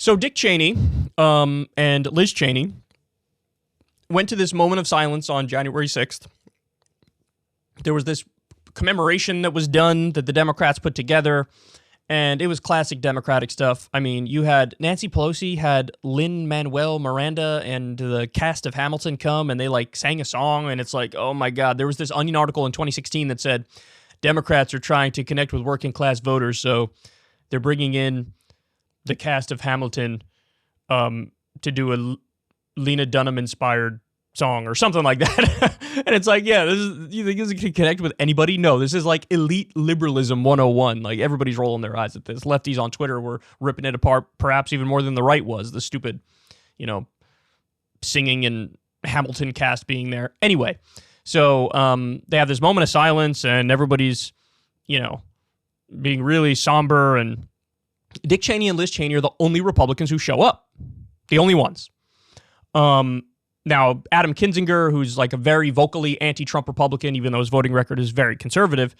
So Dick Cheney and Liz Cheney went to this moment of silence on January 6th. There was this commemoration that was done that the Democrats put together, and it was classic Democratic stuff. I mean, you had Nancy Pelosi, had Lin-Manuel Miranda and the cast of Hamilton come, and they like sang a song, and it's like, oh my God. There was this Onion article in 2016 that said Democrats are trying to connect with working class voters, so they're bringing in the cast of Hamilton to do a Lena Dunham-inspired song or something like that. And it's like, yeah, you think this can connect with anybody? No, this is like elite liberalism 101. Like, everybody's rolling their eyes at this. Lefties on Twitter were ripping it apart, perhaps even more than the right was. The stupid, singing and Hamilton cast being there. Anyway, so they have this moment of silence, and everybody's, being really somber, and Dick Cheney and Liz Cheney are the only Republicans who show up. The only ones. Now, Adam Kinzinger, who's like a very vocally anti-Trump Republican, even though his voting record is very conservative,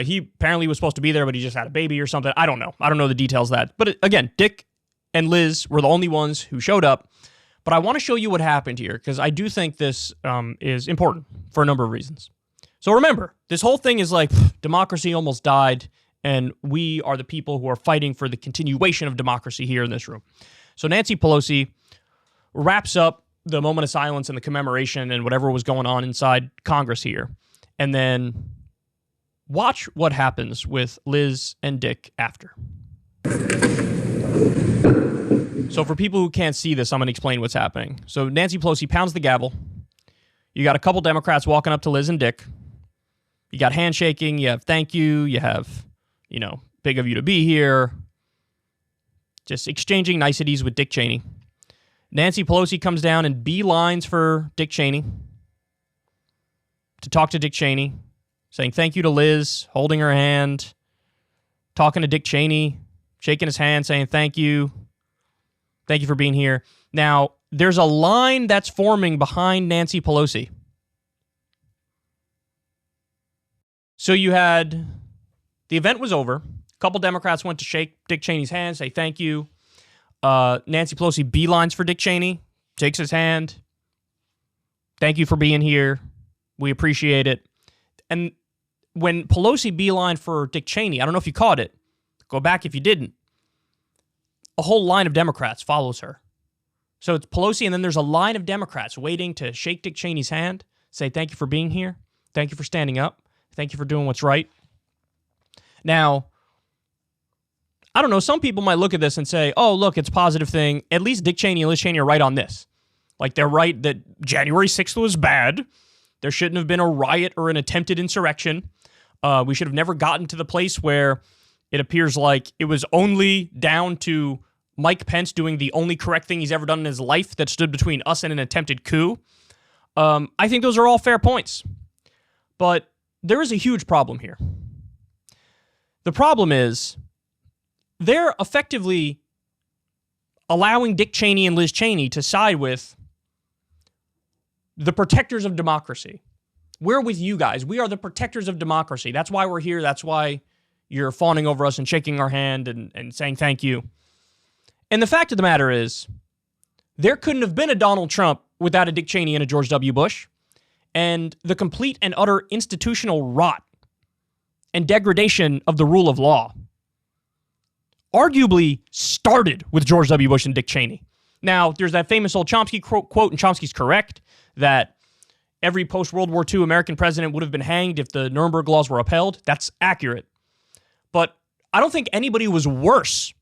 he apparently was supposed to be there, but he just had a baby or something. I don't know. I don't know the details of that. But again, Dick and Liz were the only ones who showed up. But I want to show you what happened here, because I do think this is important for a number of reasons. So remember, this whole thing is like, democracy almost died, and we are the people who are fighting for the continuation of democracy here in this room. So Nancy Pelosi wraps up the moment of silence and the commemoration and whatever was going on inside Congress here. And then watch what happens with Liz and Dick after. So for people who can't see this, I'm going to explain what's happening. So Nancy Pelosi pounds the gavel. You got a couple Democrats walking up to Liz and Dick. You got handshaking. You have thank you. You have, big of you to be here. Just exchanging niceties with Dick Cheney. Nancy Pelosi comes down and beelines for Dick Cheney to talk to Dick Cheney, saying thank you to Liz, holding her hand, talking to Dick Cheney, shaking his hand, saying thank you for being here. Now, there's a line that's forming behind Nancy Pelosi. So you had, the event was over. A couple Democrats went to shake Dick Cheney's hand, say thank you. Nancy Pelosi beelines for Dick Cheney, shakes his hand. Thank you for being here. We appreciate it. And when Pelosi beelined for Dick Cheney, I don't know if you caught it. Go back if you didn't. A whole line of Democrats follows her. So it's Pelosi, and then there's a line of Democrats waiting to shake Dick Cheney's hand, say thank you for being here. Thank you for standing up. Thank you for doing what's right. Now, I don't know, some people might look at this and say, oh, look, it's a positive thing. At least Dick Cheney and Liz Cheney are right on this. Like, they're right that January 6th was bad. There shouldn't have been a riot or an attempted insurrection. We should have never gotten to the place where it appears like it was only down to Mike Pence doing the only correct thing he's ever done in his life that stood between us and an attempted coup. I think those are all fair points. But there is a huge problem here. The problem is, they're effectively allowing Dick Cheney and Liz Cheney to side with the protectors of democracy. We're with you guys. We are the protectors of democracy. That's why we're here. That's why you're fawning over us and shaking our hand and saying thank you. And the fact of the matter is, there couldn't have been a Donald Trump without a Dick Cheney and a George W. Bush. And the complete and utter institutional rot and degradation of the rule of law arguably started with George W. Bush and Dick Cheney. Now, there's that famous old Chomsky quote, and Chomsky's correct, that every post-World War II American president would have been hanged if the Nuremberg laws were upheld. That's accurate. But I don't think anybody was worse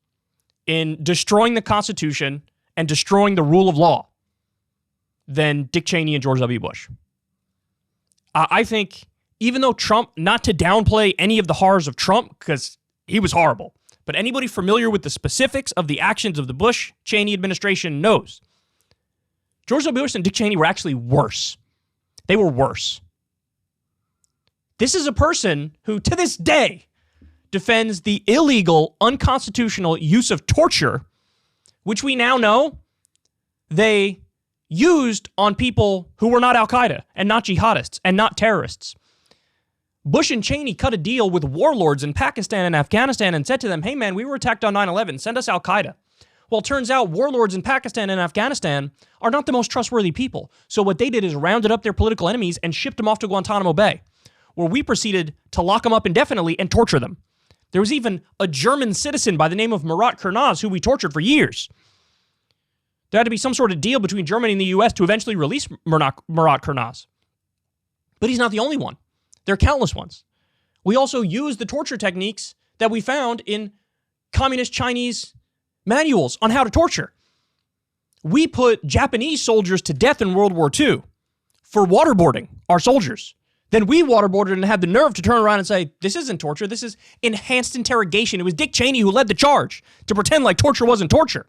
in destroying the Constitution and destroying the rule of law than Dick Cheney and George W. Bush. I think, even though Trump, not to downplay any of the horrors of Trump, because he was horrible, but anybody familiar with the specifics of the actions of the Bush-Cheney administration knows George W. Bush and Dick Cheney were actually worse. They were worse. This is a person who, to this day, defends the illegal, unconstitutional use of torture, which we now know they used on people who were not Al-Qaeda and not jihadists and not terrorists. Bush and Cheney cut a deal with warlords in Pakistan and Afghanistan and said to them, hey man, we were attacked on 9/11, send us Al-Qaeda. Well, it turns out warlords in Pakistan and Afghanistan are not the most trustworthy people. So what they did is rounded up their political enemies and shipped them off to Guantanamo Bay, where we proceeded to lock them up indefinitely and torture them. There was even a German citizen by the name of Murat Kurnaz who we tortured for years. There had to be some sort of deal between Germany and the U.S. to eventually release Murat Kurnaz. But he's not the only one. There are countless ones. We also use the torture techniques that we found in communist Chinese manuals on how to torture. We put Japanese soldiers to death in World War II for waterboarding our soldiers. Then we waterboarded and had the nerve to turn around and say, this isn't torture, this is enhanced interrogation. It was Dick Cheney who led the charge to pretend like torture wasn't torture.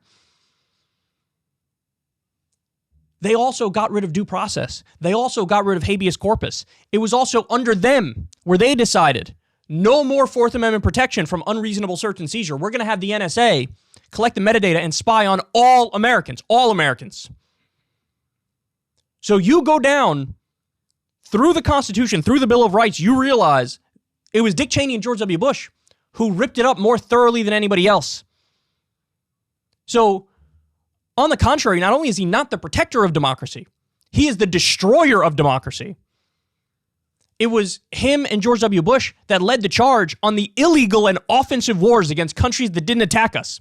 They also got rid of due process. They also got rid of habeas corpus. It was also under them where they decided no more Fourth Amendment protection from unreasonable search and seizure. We're going to have the NSA collect the metadata and spy on all Americans. All Americans. So you go down through the Constitution, through the Bill of Rights, you realize it was Dick Cheney and George W. Bush who ripped it up more thoroughly than anybody else. So, on the contrary, not only is he not the protector of democracy, he is the destroyer of democracy. It was him and George W. Bush that led the charge on the illegal and offensive wars against countries that didn't attack us.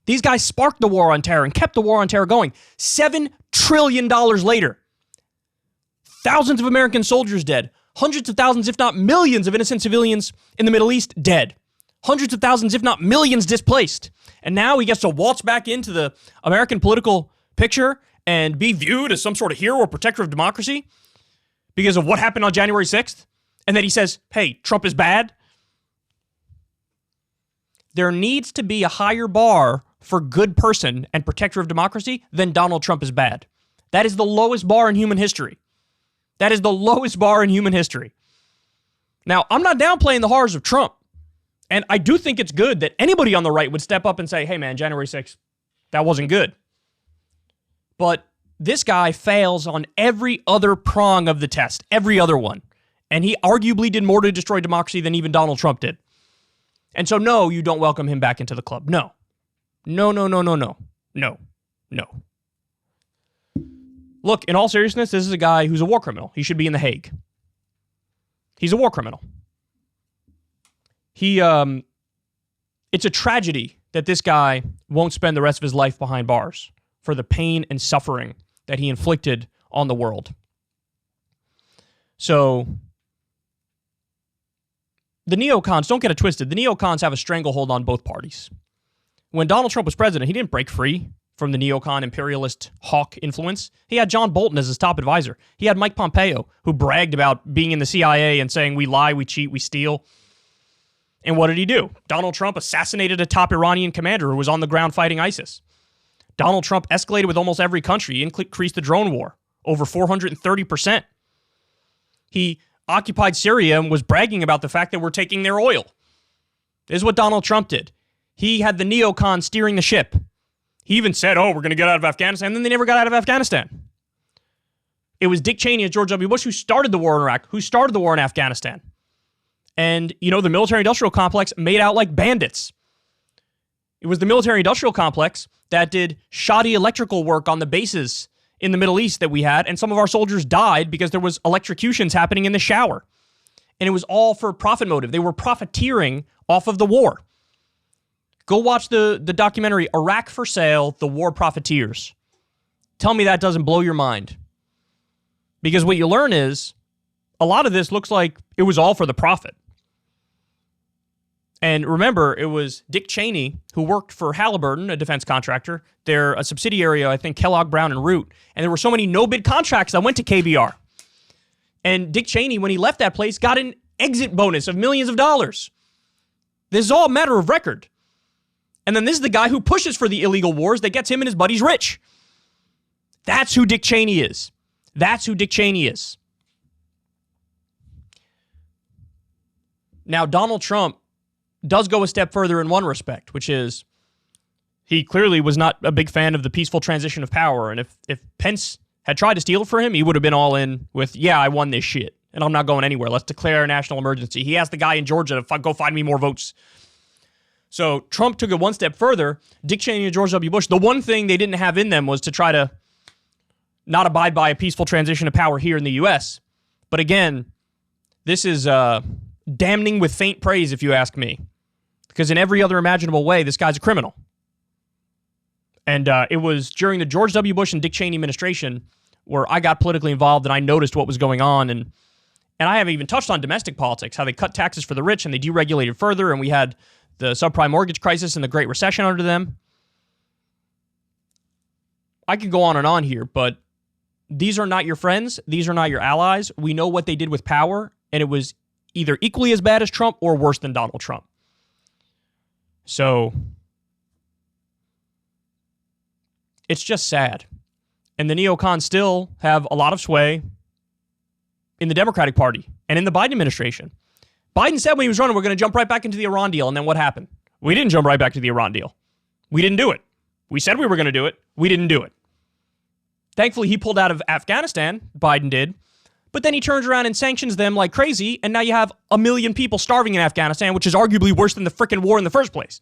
These guys sparked the war on terror and kept the war on terror going. $7 trillion later. Thousands of American soldiers dead. Hundreds of thousands, if not millions, of innocent civilians in the Middle East dead. Hundreds of thousands, if not millions, displaced. And now he gets to waltz back into the American political picture and be viewed as some sort of hero or protector of democracy because of what happened on January 6th. And then he says, hey, Trump is bad. There needs to be a higher bar for good person and protector of democracy than Donald Trump is bad. That is the lowest bar in human history. That is the lowest bar in human history. Now, I'm not downplaying the horrors of Trump. And I do think it's good that anybody on the right would step up and say, hey, man, January 6th, that wasn't good. But this guy fails on every other prong of the test, every other one. And he arguably did more to destroy democracy than even Donald Trump did. And so, no, you don't welcome him back into the club. No. No, no, no, no, no. No. No. Look, in all seriousness, this is a guy who's a war criminal. He should be in The Hague. He's a war criminal. It's a tragedy that this guy won't spend the rest of his life behind bars for the pain and suffering that he inflicted on the world. So, the neocons, don't get it twisted, the neocons have a stranglehold on both parties. When Donald Trump was president, he didn't break free from the neocon imperialist hawk influence. He had John Bolton as his top advisor. He had Mike Pompeo, who bragged about being in the CIA and saying, we lie, we cheat, we steal. And what did he do? Donald Trump assassinated a top Iranian commander who was on the ground fighting ISIS. Donald Trump escalated with almost every country. He increased the drone war over 430%. He occupied Syria and was bragging about the fact that we're taking their oil. This is what Donald Trump did. He had the neocon steering the ship. He even said, oh, we're going to get out of Afghanistan. And then they never got out of Afghanistan. It was Dick Cheney and George W. Bush who started the war in Iraq, who started the war in Afghanistan. And, you know, the military-industrial complex made out like bandits. It was the military-industrial complex that did shoddy electrical work on the bases in the Middle East that we had, and some of our soldiers died because there was electrocutions happening in the shower. And it was all for profit motive. They were profiteering off of the war. Go watch the documentary, Iraq for Sale, The War Profiteers. Tell me that doesn't blow your mind. Because what you learn is, a lot of this looks like it was all for the profit. And remember, it was Dick Cheney, who worked for Halliburton, a defense contractor. They're a subsidiary of, I think, Kellogg, Brown, and Root. And there were so many no-bid contracts that went to KBR. And Dick Cheney, when he left that place, got an exit bonus of millions of dollars. This is all a matter of record. And then this is the guy who pushes for the illegal wars that gets him and his buddies rich. That's who Dick Cheney is. That's who Dick Cheney is. Now, Donald Trump does go a step further in one respect, which is he clearly was not a big fan of the peaceful transition of power. And if Pence had tried to steal it for him, he would have been all in with, yeah, I won this shit, and I'm not going anywhere. Let's declare a national emergency. He asked the guy in Georgia to go find me more votes. So Trump took it one step further. Dick Cheney and George W. Bush, the one thing they didn't have in them was to try to not abide by a peaceful transition of power here in the U.S. But again, this is damning with faint praise, if you ask me. Because in every other imaginable way, this guy's a criminal. And it was during the George W. Bush and Dick Cheney administration where I got politically involved and I noticed what was going on. And I haven't even touched on domestic politics, how they cut taxes for the rich and they deregulated further, and we had the subprime mortgage crisis and the Great Recession under them. I could go on here, but these are not your friends. These are not your allies. We know what they did with power, and it was either equally as bad as Trump or worse than Donald Trump. So it's just sad. And the neocons still have a lot of sway in the Democratic Party and in the Biden administration. Biden said when he was running, we're going to jump right back into the Iran deal. And then what happened? We didn't jump right back to the Iran deal. We didn't do it. We said we were going to do it. We didn't do it. Thankfully, he pulled out of Afghanistan. Biden did. But then he turns around and sanctions them like crazy. And now you have 1 million people starving in Afghanistan, which is arguably worse than the frickin' war in the first place.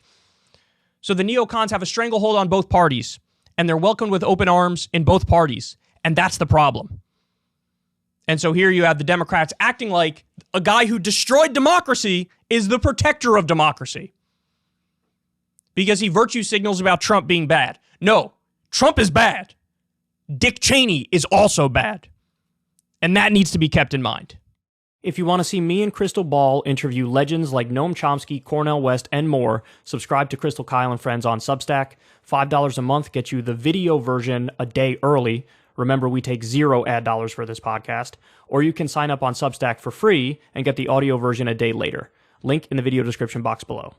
So the neocons have a stranglehold on both parties. And they're welcomed with open arms in both parties. And that's the problem. And so here you have the Democrats acting like a guy who destroyed democracy is the protector of democracy. Because he virtue signals about Trump being bad. No, Trump is bad. Dick Cheney is also bad. And that needs to be kept in mind. If you want to see me and Crystal Ball interview legends like Noam Chomsky, Cornel West, and more, subscribe to Crystal Kyle and Friends on Substack. $5 a month gets you the video version a day early. Remember, we take 0 ad dollars for this podcast. Or you can sign up on Substack for free and get the audio version a day later. Link in the video description box below.